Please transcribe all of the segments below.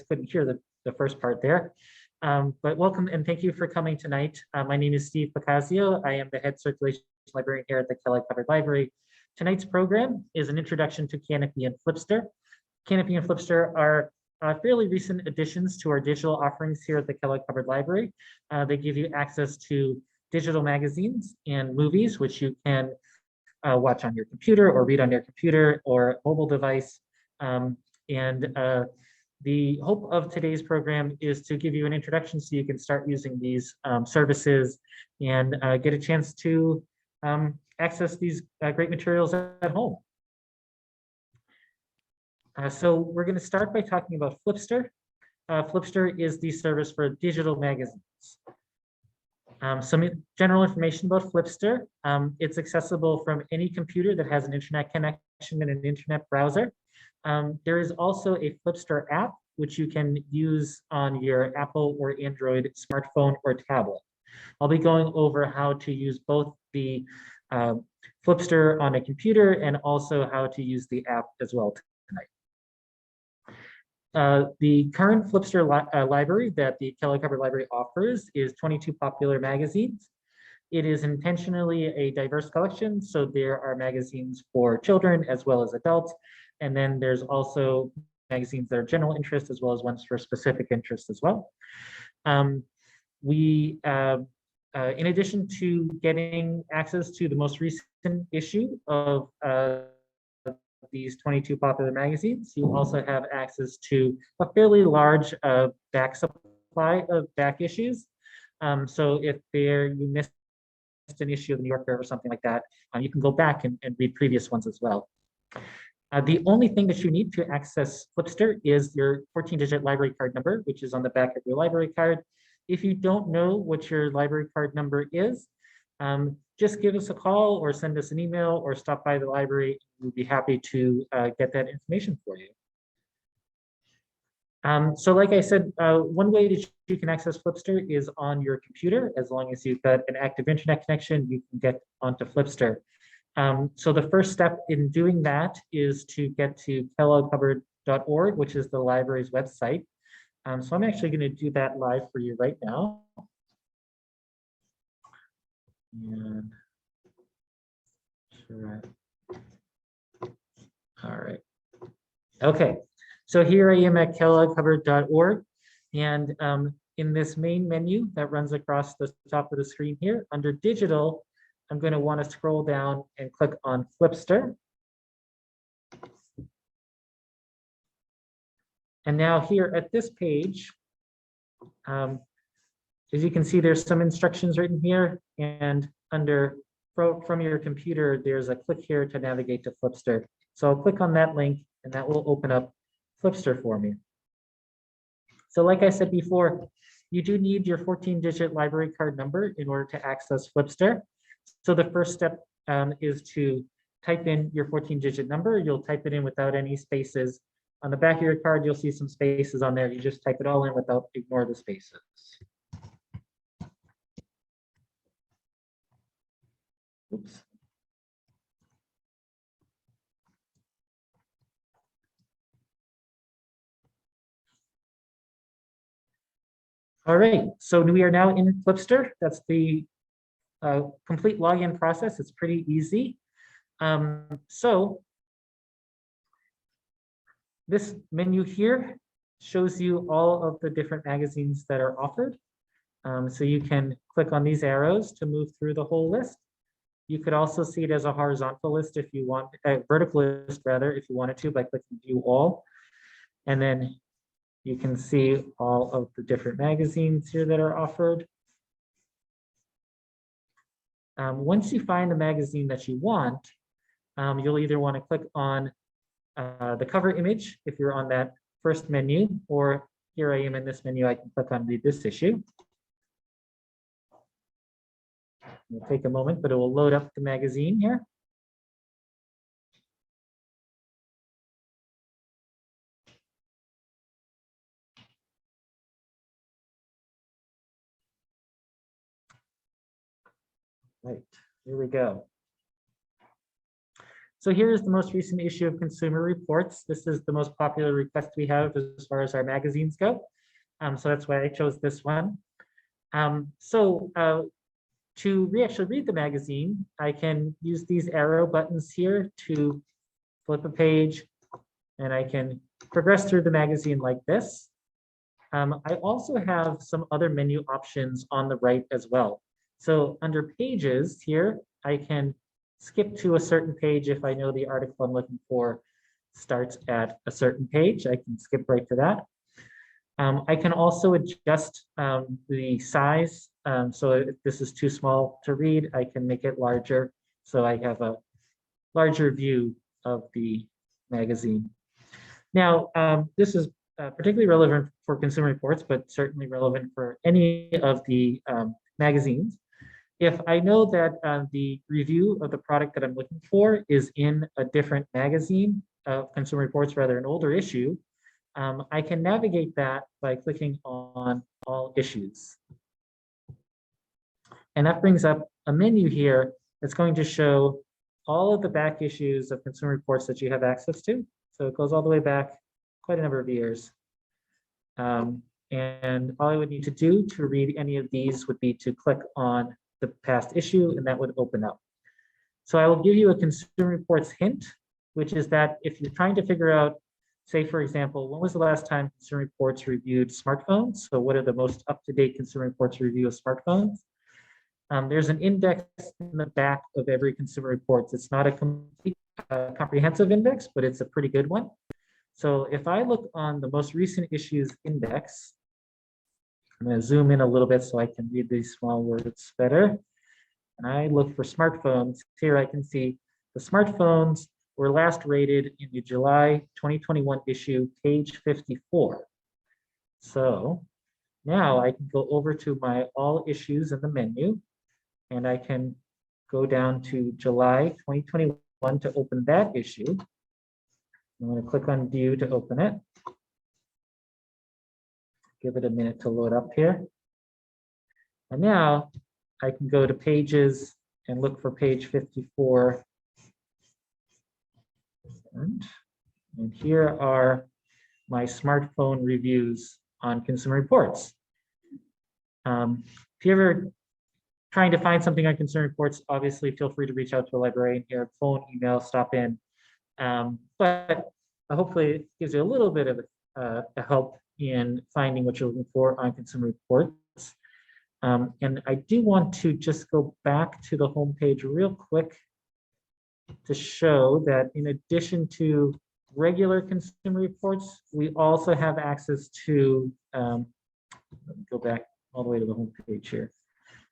couldn't hear the first part there. But welcome and thank you for coming tonight. My name is Steve Pacasio. I am the head circulation librarian here at the Kellogg-Hubbard Library. Tonight's program is an introduction to Canopy and Flipster. Canopy and Flipster are fairly recent additions to our digital offerings here at the Kellogg-Hubbard Library. They give you access to digital magazines and movies, which you can watch on your computer or read on your computer or mobile device. The hope of today's program is to give you an introduction so you can start using these services and get a chance to access these great materials at home. So we're going to start by talking about Flipster. Flipster is the service for digital magazines. Some general information about Flipster. It's accessible from any computer that has an internet connection and an internet browser. There is also a Flipster app, which you can use on your Apple or Android smartphone or tablet. I'll be going over how to use both the Flipster on a computer and also how to use the app as well tonight. The current Flipster library that the Kellogg-Hubbard Library offers is 22 popular magazines. It is intentionally a diverse collection, so there are magazines for children as well as adults. And then there's also magazines that are general interest as well as ones for specific interest as well. In addition to getting access to the most recent issue of these 22 popular magazines, you also have access to a fairly large back supply of back issues. So if you missed an issue of the New Yorker or something like that, you can go back and read previous ones as well. The only thing that you need to access Flipster is your 14-digit library card number, which is on the back of your library card. If you don't know what your library card number is, just give us a call or send us an email or stop by the library. We'd be happy to get that information for you. So like I said, one way that you can access Flipster is on your computer. As long as you've got an active internet connection, you can get onto Flipster. So the first step in doing that is to get to Kellogg-Hubbard.org, which is the library's website. So I'm actually going to do that live for you right now. And sure. All right. Okay. So here I am at Kellogg-Hubbard.org, and in this main menu that runs across the top of the screen here, under Digital, I'm going to want to scroll down and click on Flipster. And now here at this page, as you can see, there's some instructions written here, and under from your computer, there's a click here to navigate to Flipster. So I'll click on that link, and that will open up Flipster for me. So like I said before, you do need your 14-digit library card number in order to access Flipster. So the first step is to type in your 14-digit number. You'll type it in without any spaces. On the back of your card, you'll see some spaces on there. You just type it all in without ignore the spaces. Oops. All right, so we are now in Flipster. That's the complete login process. It's pretty easy. So this menu here shows you all of the different magazines that are offered. So you can click on these arrows to move through the whole list. You could also see it as a horizontal list if you want, a vertical list rather, if you wanted to, by clicking View All. And then you can see all of the different magazines here that are offered. Once you find the magazine that you want, you'll either want to click on the cover image if you're on that first menu, or here I am in this menu, I can click on Read This Issue. It'll take a moment, but it will load up the magazine here. Right, here we go. So here's the most recent issue of Consumer Reports. This is the most popular request we have as far as our magazines go. So that's why I chose this one. To actually read the magazine, I can use these arrow buttons here to flip a page, and I can progress through the magazine like this. I also have some other menu options on the right as well. So under pages here, I can skip to a certain page if I know the article I'm looking for starts at a certain page. I can skip right to that. I can also adjust the size. So if this is too small to read, I can make it larger. So I have a larger view of the magazine. Now, this is particularly relevant for Consumer Reports, but certainly relevant for any of the magazines. If I know that the review of the product that I'm looking for is in a different magazine of Consumer Reports, rather an older issue, I can navigate that by clicking on All Issues. And that brings up a menu here that's going to show all of the back issues of Consumer Reports that you have access to. So it goes all the way back quite a number of years. And all I would need to do to read any of these would be to click on the past issue, and that would open up. So I will give you a Consumer Reports hint, which is that if you're trying to figure out, say, for example, when was the last time Consumer Reports reviewed smartphones? So what are the most up-to-date Consumer Reports review of smartphones? There's an index in the back of every Consumer Reports. It's not a complete comprehensive index, but it's a pretty good one. So if I look on the most recent issues index, I'm going to zoom in a little bit so I can read these small words better. And I look for smartphones. Here I can see the smartphones were last rated in the July 2021 issue, page 54. So now I can go over to my all issues in the menu, and I can go down to July 2021 to open that issue. I'm going to click on View to open it. Give it a minute to load up here. And now I can go to Pages and look for page 54. And here are my smartphone reviews on Consumer Reports. If you're ever trying to find something on Consumer Reports, obviously feel free to reach out to a librarian here, phone, email, stop in. But hopefully it gives you a little bit of a help in finding what you're looking for on Consumer Reports. And I do want to just go back to the home page real quick to show that in addition to regular Consumer Reports, we also have access to, let me go back all the way to the home page here,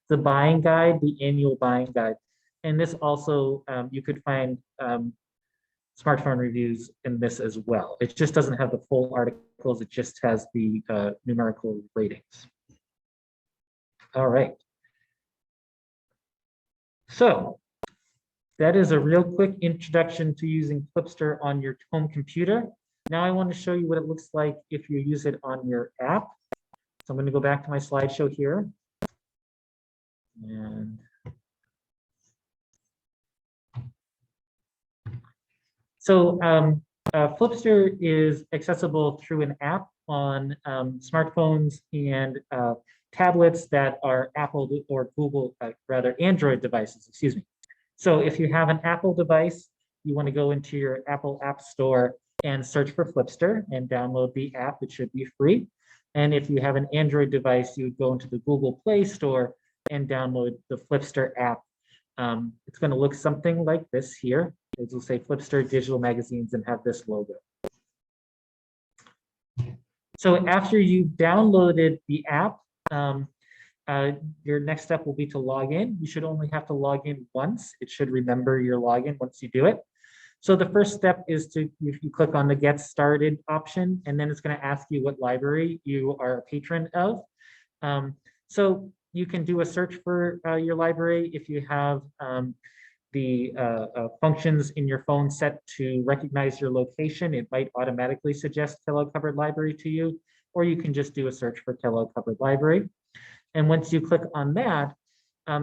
the buying guide, the annual buying guide. And this also, you could find smartphone reviews in this as well. It just doesn't have the full articles, it just has the numerical ratings. All right. So that is a real quick introduction to using Flipster on your home computer. Now I want to show you what it looks like if you use it on your app. So I'm going to go back to my slideshow here. And so Flipster is accessible through an app on smartphones and tablets that are Apple or Google, rather Android devices, excuse me. So if you have an Apple device, you want to go into your Apple App Store and search for Flipster and download the app. It should be free. And if you have an Android device, you would go into the Google Play Store and download the Flipster app. It's going to look something like this here. It will say Flipster Digital Magazines and have this logo. So after you've downloaded the app, your next step will be to log in. You should only have to log in once. It should remember your login once you do it. So the first step is to, if you click on the Get Started option, and then it's going to ask you what library you are a patron of. So you can do a search for your library if you have the functions in your phone set to recognize your location. It might automatically suggest Kellogg-Hubbard Library to you, or you can just do a search for Kellogg-Hubbard Library. And once you click on that,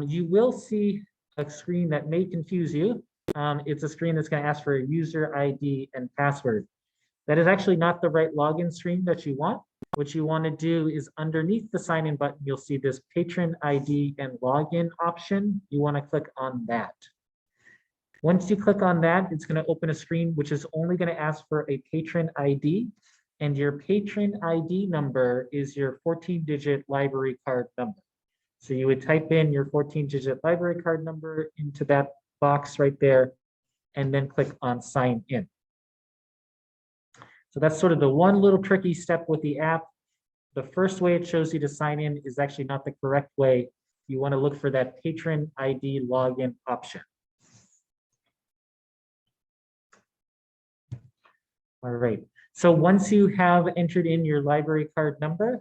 you will see a screen that may confuse you. it's a screen that's going to ask for a user ID and password. That is actually not the right login screen that you want. What you want to do is underneath the sign in button, you'll see this patron ID and login option. You want to click on that. Once you click on that, it's going to open a screen which is only going to ask for a patron ID, and your patron ID number is your 14-digit library card number. So you would type in your 14-digit library card number into that box right there, and then click on sign in. So that's sort of the one little tricky step with the app. The first way it shows you to sign in is actually not the correct way. You want to look for that patron ID login option. All right. So once you have entered in your library card number,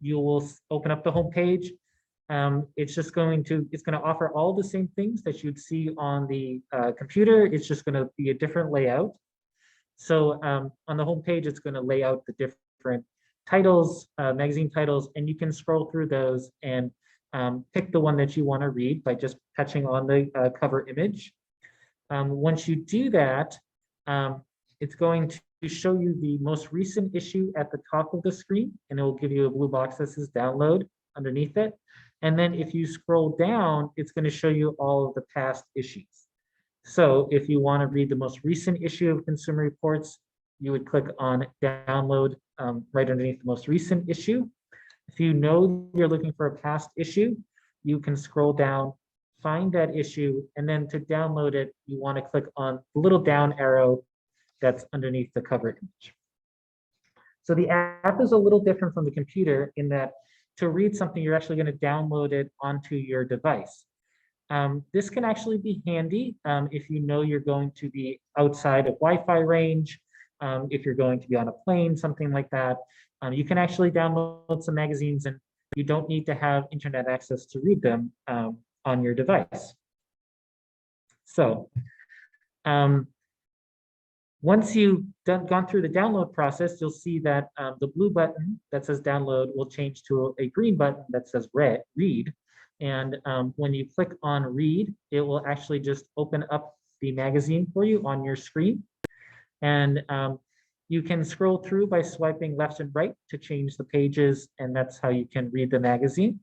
you will open up the home page. It's going to offer all the same things that you'd see on the computer. It's just going to be a different layout. So on the home page, it's going to lay out the different titles, magazine titles, and you can scroll through those and pick the one that you want to read by just touching on the cover image. Once you do that, it's going to show you the most recent issue at the top of the screen, and it will give you a blue box that says download underneath it. And then if you scroll down, it's going to show you all of the past issues. So if you want to read the most recent issue of Consumer Reports, you would click on download right underneath the most recent issue. If you know you're looking for a past issue, you can scroll down, find that issue, and then to download it, you want to click on the little down arrow that's underneath the cover image. So the app is a little different from the computer in that to read something, you're actually going to download it onto your device. This can actually be handy if you know you're going to be outside of Wi-Fi range, if you're going to be on a plane, something like that. You can actually download some magazines and you don't need to have internet access to read them on your device. So once you've gone through the download process, you'll see that the blue button that says download will change to a green button that says read. And when you click on read, it will actually just open up the magazine for you on your screen. And you can scroll through by swiping left and right to change the pages, and that's how you can read the magazine.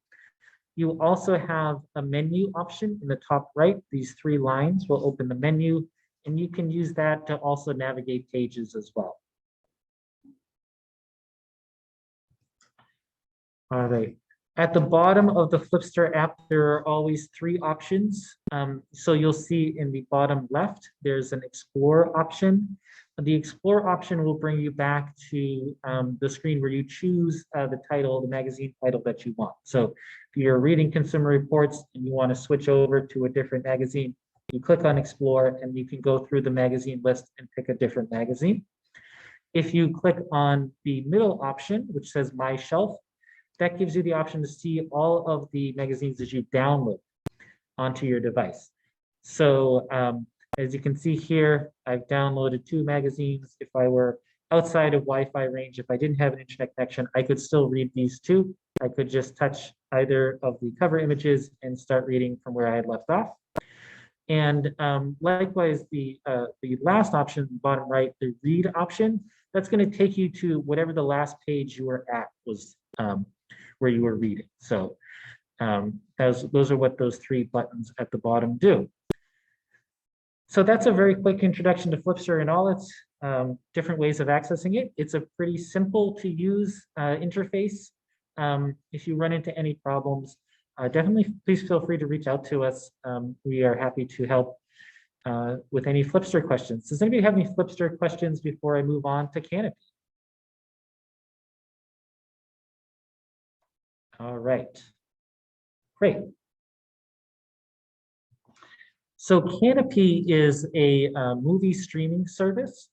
You also have a menu option in the top right. These three lines will open the menu, and you can use that to also navigate pages as well. All right. At the bottom of the Flipster app, there are always three options. So you'll see in the bottom left, there's an Explore option. The Explore option will bring you back to the screen where you choose the title, the magazine title that you want. So if you're reading Consumer Reports and you want to switch over to a different magazine, you click on Explore and you can go through the magazine list and pick a different magazine. If you click on the middle option, which says My Shelf, that gives you the option to see all of the magazines that you download onto your device. So as you can see here, I've downloaded 2 magazines. If I were outside of Wi-Fi range, if I didn't have an internet connection, I could still read these 2. I could just touch either of the cover images and start reading from where I had left off. And likewise, the last option, bottom right, the read option, that's going to take you to whatever the last page you were at was where you were reading. So those are what those 3 buttons at the bottom do. So that's a very quick introduction to Flipster and all its different ways of accessing it. It's a pretty simple to use interface. If you run into any problems, definitely please feel free to reach out to us. We are happy to help with any Flipster questions. Does anybody have any Flipster questions before I move on to Canopy? All right, great. So Canopy is a movie streaming service.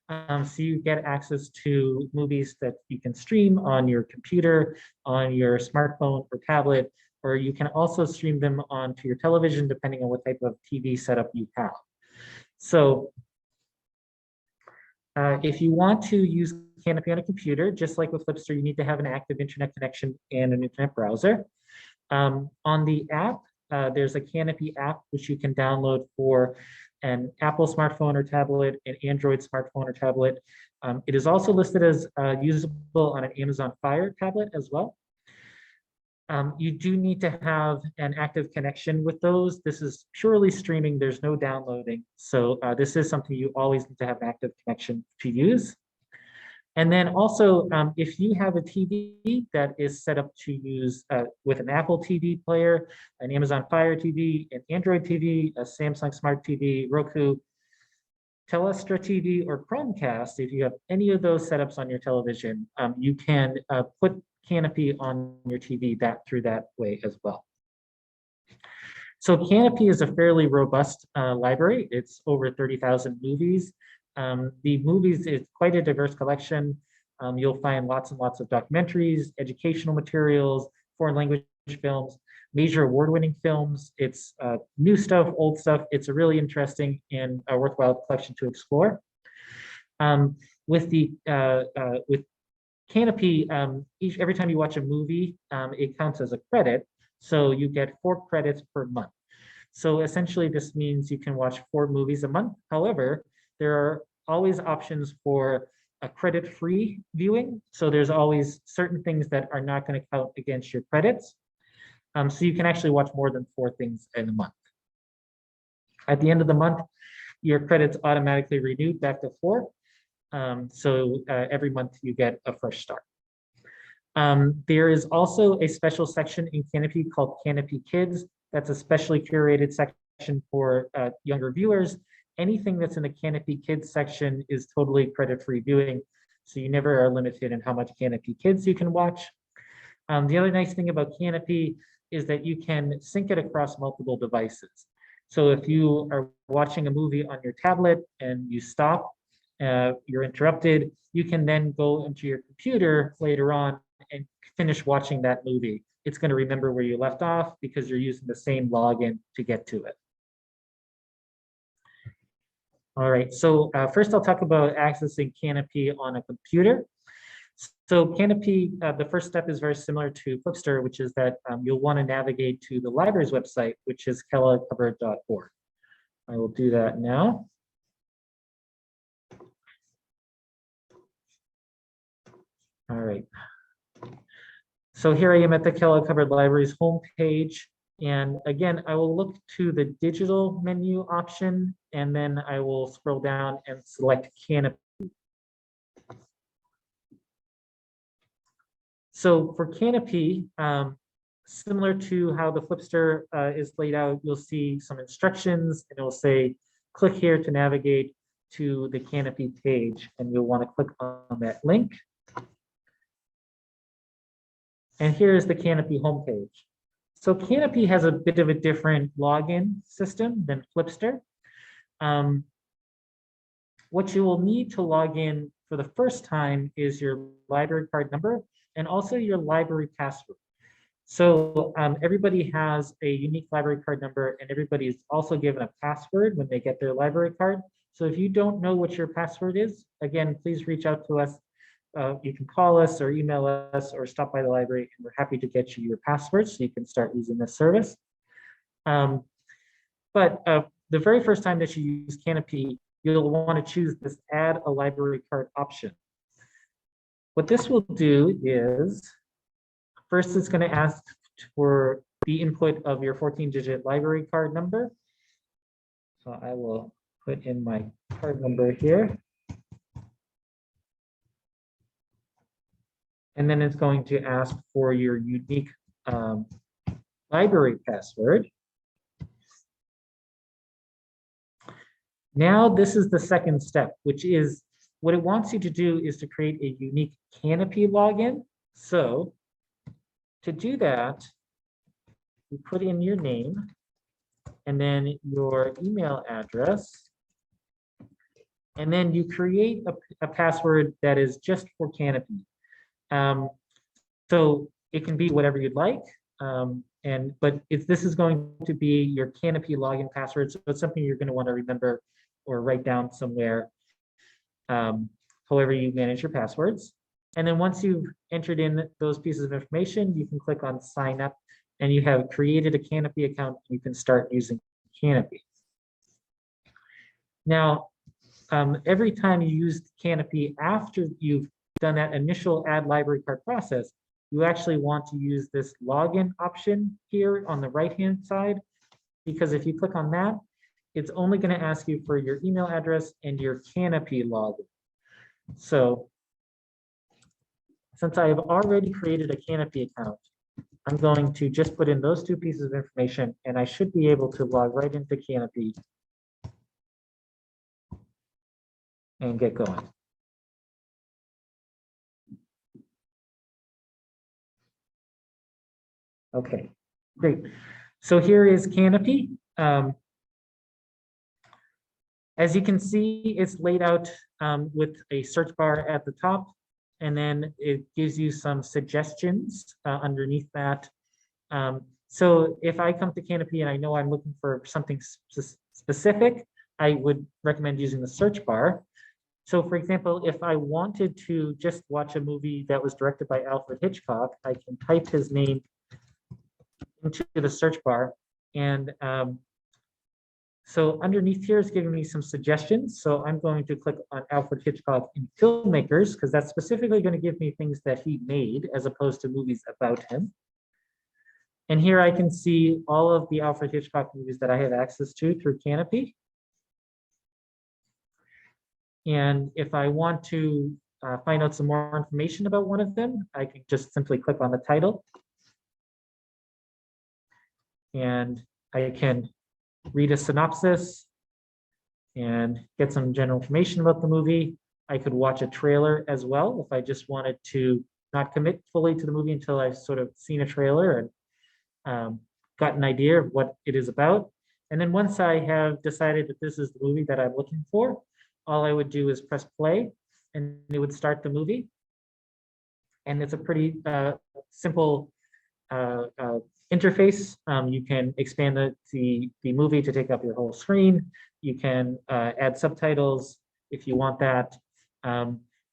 So you get access to movies that you can stream on your computer, on your smartphone or tablet, or you can also stream them onto your television, depending on what type of TV setup you have. So if you want to use Canopy on a computer, just like with Flipster, you need to have an active internet connection and an internet browser. On the app, there's a Canopy app which you can download for an Apple smartphone or tablet, an Android smartphone or tablet. It is also listed as usable on an Amazon Fire tablet as well. You do need to have an active connection with those. This is purely streaming. There's no downloading. So this is something you always need to have an active connection to use. And then also, if you have a TV that is set up to use with an Apple TV player, an Amazon Fire TV, an Android TV, a Samsung Smart TV, Roku, Telestra TV, or Chromecast, if you have any of those setups on your television, you can put Canopy on your TV through that way as well. So Canopy is a fairly robust library. It's over 30,000 movies. The movies is quite a diverse collection. You'll find lots and lots of documentaries, educational materials, foreign language films, major award-winning films. It's new stuff, old stuff. It's a really interesting and a worthwhile collection to explore. With Canopy, every time you watch a movie, it counts as a credit. So you get 4 credits per month. So essentially this means you can watch 4 movies a month. However, there are always options for a credit-free viewing. So there's always certain things that are not going to count against your credits. So you can actually watch more than 4 things in a month. At the end of the month, your credits automatically renew back to 4. So every month you get a fresh start. There is also a special section in Canopy called Canopy Kids. That's a specially curated section for younger viewers. Anything that's in the Canopy Kids section is totally credit-free viewing. So you never are limited in how much Canopy Kids you can watch. The other nice thing about Canopy is that you can sync it across multiple devices. So if you are watching a movie on your tablet and you stop, you're interrupted, you can then go into your computer later on and finish watching that movie. It's going to remember where you left off because you're using the same login to get to it. All right, so first I'll talk about accessing Canopy on a computer. So Canopy, the first step is very similar to Flipster, which is that you'll want to navigate to the library's website, which is Kellogg-Hubbard.org. I will do that now. All right. So here I am at the Kellogg-Hubbard Library's homepage. And again, I will look to the digital menu option, and then I will scroll down and select Canopy. So for Canopy, similar to how the Flipster is laid out, you'll see some instructions, and it will say, click here to navigate to the Canopy page, and you'll want to click on that link. And here's the Canopy homepage. So Canopy has a bit of a different login system than Flipster. What you will need to log in for the first time is your library card number and also your library password. So everybody has a unique library card number, and everybody is also given a password when they get their library card. So if you don't know what your password is, again, please reach out to us. You can call us or email us or stop by the library, and we're happy to get you your password so you can start using this service. But the very first time that you use Canopy, you'll want to choose this add a library card option. What this will do is, first it's going to ask for the input of your 14-digit library card number. So I will put in my card number here. And then it's going to ask for your unique library password. Now this is the second step, which is what it wants you to do is to create a unique Canopy login. So to do that, you put in your name and then your email address. And then you create a password that is just for Canopy. So it can be whatever you'd like, but this is going to be your Canopy login password, so it's something you're going to want to remember or write down somewhere, however you manage your passwords. And then once you've entered in those pieces of information, you can click on sign up, and you have created a Canopy account. You can start using Canopy. Now, every time you use Canopy after you've done that initial add library card process, you actually want to use this login option here on the right-hand side, because if you click on that, it's only going to ask you for your email address and your Canopy login. So since I have already created a Canopy account, I'm going to just put in those two pieces of information, and I should be able to log right into Canopy and get going. Okay, great. So here is Canopy. As you can see, it's laid out with a search bar at the top, and then it gives you some suggestions underneath that. So if I come to Canopy and I know I'm looking for something specific, I would recommend using the search bar. So for example, if I wanted to just watch a movie that was directed by Alfred Hitchcock, I can type his name into the search bar, and so underneath here is giving me some suggestions. So I'm going to click on Alfred Hitchcock in filmmakers, because that's specifically going to give me things that he made as opposed to movies about him. And here I can see all of the Alfred Hitchcock movies that I have access to through Canopy. And if I want to find out some more information about one of them, I can just simply click on the title. And I can read a synopsis and get some general information about the movie. I could watch a trailer as well if I just wanted to not commit fully to the movie until I've sort of seen a trailer and got an idea of what it is about. And then once I have decided that this is the movie that I'm looking for, all I would do is press play and it would start the movie. And it's a pretty simple interface. You can expand the movie to take up your whole screen. You can add subtitles if you want that.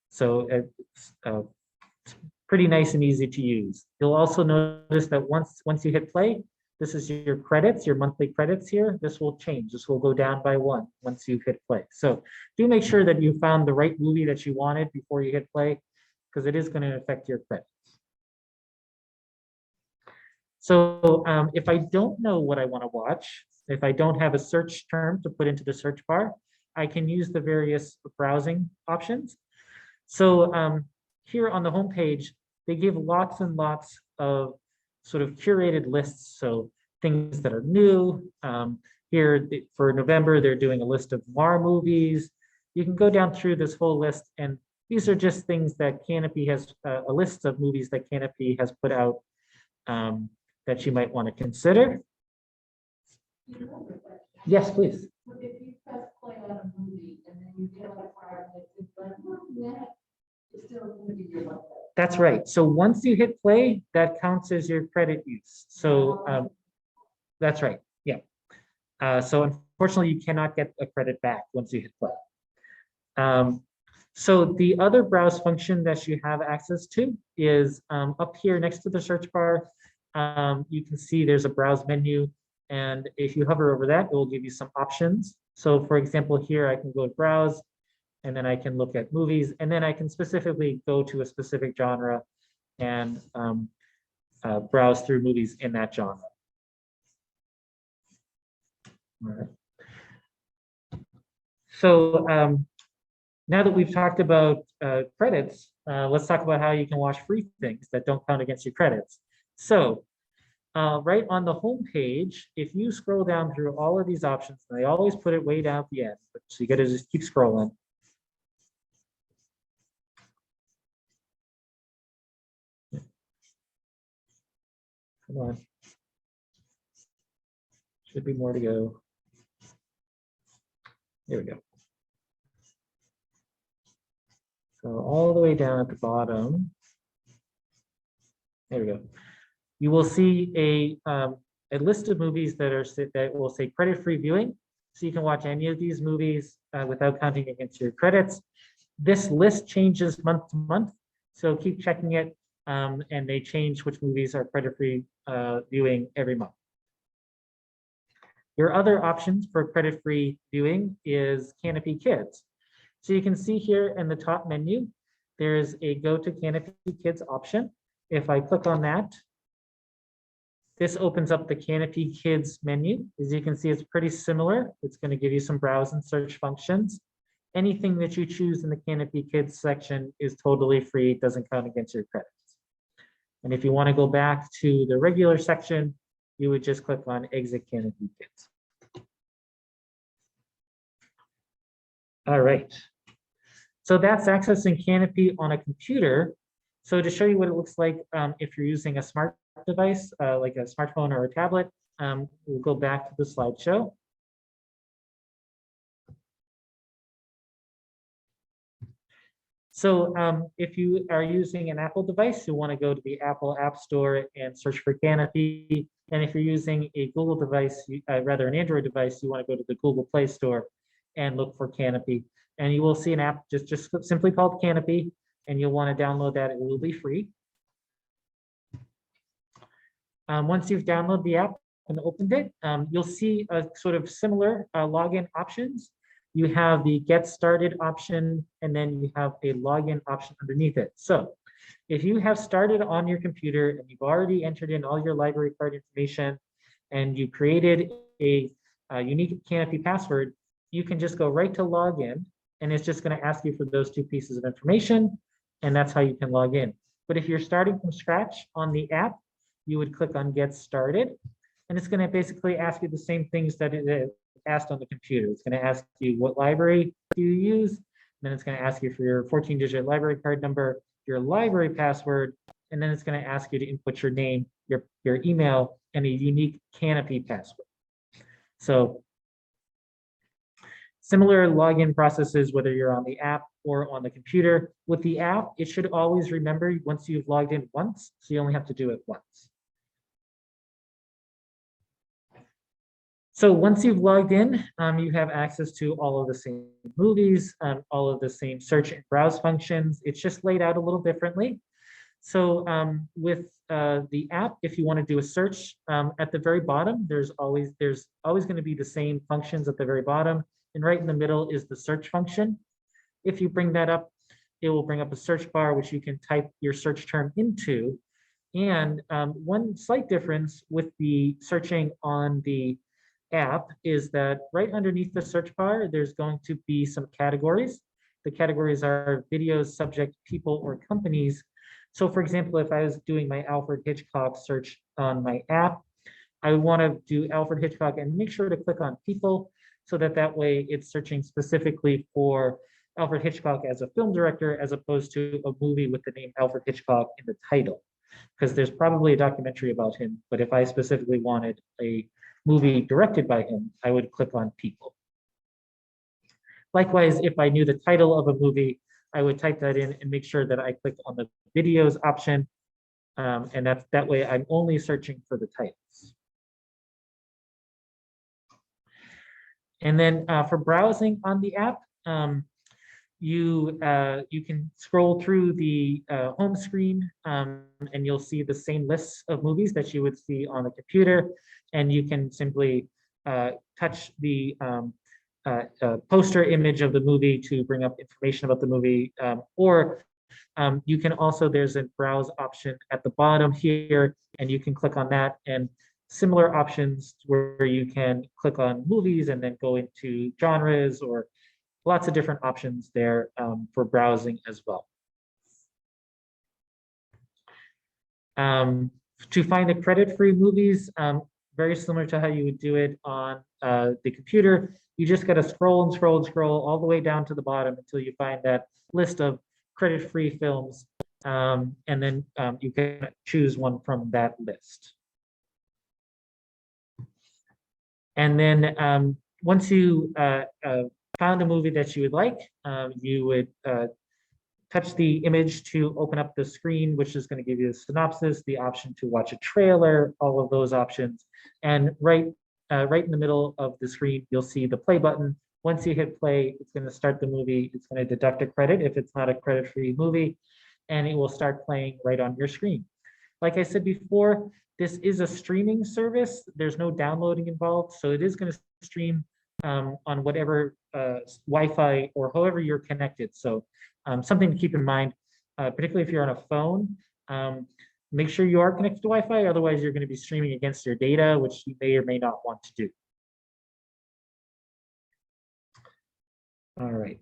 So it's pretty nice and easy to use. You'll also notice that once you hit play, this is your credits, your monthly credits here. This will change. This will go down by 1 once you hit play. So do make sure that you found the right movie that you wanted before you hit play, because it is going to affect your credits. So if I don't know what I want to watch, if I don't have a search term to put into the search bar, I can use the various browsing options. So here on the home page, they give lots and lots of sort of curated lists. So things that are new. Here for November, they're doing a list of noir movies. You can go down through this whole list, and these are just things that Canopy has, a list of movies that Canopy has put out that you might want to consider. Yes, please. If you press play on a movie and then you get on a fire, it's like, yeah, it's still a movie you like. That's right. So once you hit play, that counts as your credit use. So that's right. Yeah. So unfortunately, you cannot get a credit back once you hit play. So the other browse function that you have access to is up here next to the search bar. You can see there's a browse menu, and if you hover over that, it will give you some options. So for example, here I can go to browse, and then I can look at movies, and then I can specifically go to a specific genre and browse through movies in that genre. All right. So now that we've talked about credits, let's talk about how you can watch free things that don't count against your credits. So right on the home page, if you scroll down through all of these options, and they always put it way down at the end, so you got to just keep scrolling. Come on. Should be more to go. There we go. So all the way down at the bottom. There we go. You will see a list of movies that will say credit-free viewing. So you can watch any of these movies without counting against your credits. This list changes month to month, so keep checking it, and they change which movies are credit-free viewing every month. Your other options for credit-free viewing is Canopy Kids. So you can see here in the top menu, there's a Go to Canopy Kids option. If I click on that, this opens up the Canopy Kids menu. As you can see, it's pretty similar. It's going to give you some browse and search functions. Anything that you choose in the Canopy Kids section is totally free. It doesn't count against your credits. And if you want to go back to the regular section, you would just click on Exit Canopy Kids. All right. So that's accessing Canopy on a computer. So to show you what it looks like if you're using a smart device, like a smartphone or a tablet, we'll go back to the slideshow. So if you are using an Apple device, you want to go to the Apple App Store and search for Canopy. And if you're using a Google device, rather an Android device, you want to go to the Google Play Store and look for Canopy. And you will see an app just simply called Canopy, and you'll want to download that. It will be free. Once you've downloaded the app and opened it, you'll see a sort of similar login options. You have the Get Started option, and then you have a login option underneath it. So if you have started on your computer and you've already entered in all your library card information and you created a unique Canopy password, you can just go right to login, and it's just going to ask you for those two pieces of information, and that's how you can log in. But if you're starting from scratch on the app, you would click on Get Started, and it's going to basically ask you the same things that it asked on the computer. It's going to ask you what library do you use, then it's going to ask you for your 14-digit library card number, your library password, and then it's going to ask you to input your name, your email, and a unique Canopy password. So similar login processes, whether you're on the app or on the computer. With the app, it should always remember once you've logged in once, so you only have to do it once. So once you've logged in, you have access to all of the same movies, all of the same search and browse functions. It's just laid out a little differently. So with the app, if you want to do a search at the very bottom, there's always going to be the same functions at the very bottom. And right in the middle is the search function. If you bring that up, it will bring up a search bar, which you can type your search term into. And one slight difference with the searching on the app is that right underneath the search bar, there's going to be some categories. The categories are videos, subject, people, or companies. So for example, if I was doing my Alfred Hitchcock search on my app, I would want to do Alfred Hitchcock and make sure to click on people, so that way it's searching specifically for Alfred Hitchcock as a film director, as opposed to a movie with the name Alfred Hitchcock in the title, because there's probably a documentary about him. But if I specifically wanted a movie directed by him, I would click on people. Likewise, if I knew the title of a movie, I would type that in and make sure that I click on the videos option. And that way I'm only searching for the titles. And then for browsing on the app, you can scroll through the home screen and you'll see the same lists of movies that you would see on the computer. And you can simply touch the poster image of the movie to bring up information about the movie. Or you can also, there's a browse option at the bottom here, and you can click on that, and similar options where you can click on movies and then go into genres, or lots of different options there for browsing as well. To find the credit-free movies, very similar to how you would do it on the computer, you just got to scroll and scroll and scroll all the way down to the bottom until you find that list of credit-free films, and then you can choose one from that list. And then once you found a movie that you would like, you would touch the image to open up the screen, which is going to give you a synopsis, the option to watch a trailer, all of those options. And right in the middle of the screen, you'll see the play button. Once you hit play, it's going to start the movie. It's going to deduct a credit if it's not a credit-free movie, and it will start playing right on your screen. Like I said before, this is a streaming service. There's no downloading involved, so it is going to stream on whatever Wi-Fi or however you're connected. So something to keep in mind, particularly if you're on a phone. Make sure you are connected to Wi-Fi, otherwise you're going to be streaming against your data, which you may or may not want to do. All right.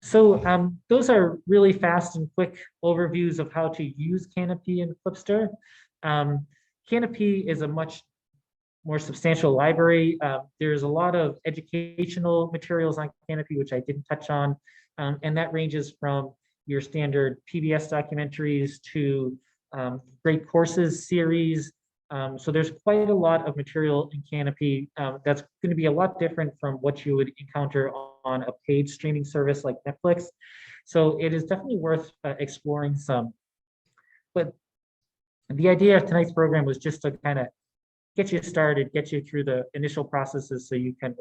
So those are really fast and quick overviews of how to use Canopy and Flipster. Canopy is a much more substantial library. There's a lot of educational materials on Canopy, which I didn't touch on, and that ranges from your standard PBS documentaries to great courses series. So there's quite a lot of material in Canopy that's going to be a lot different from what you would encounter on a paid streaming service like Netflix. So it is definitely worth exploring some. But the idea of tonight's program was just to kind of get you started, get you through the initial processes so you can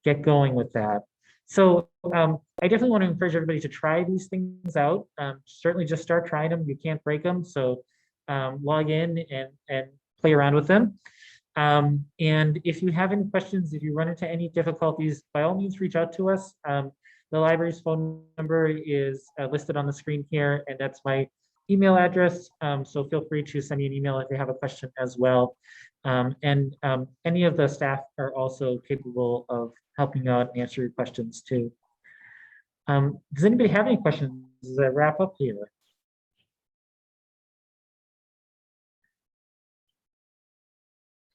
get going with that. So I definitely want to encourage everybody to try these things out. Certainly just start trying them. You can't break them. So log in and play around with them. And if you have any questions, if you run into any difficulties, by all means, reach out to us. The library's phone number is listed on the screen here, and that's my email address. So feel free to send me an email if you have a question as well. And any of the staff are also capable of helping you out and answer your questions too. Does anybody have any questions as I wrap up here?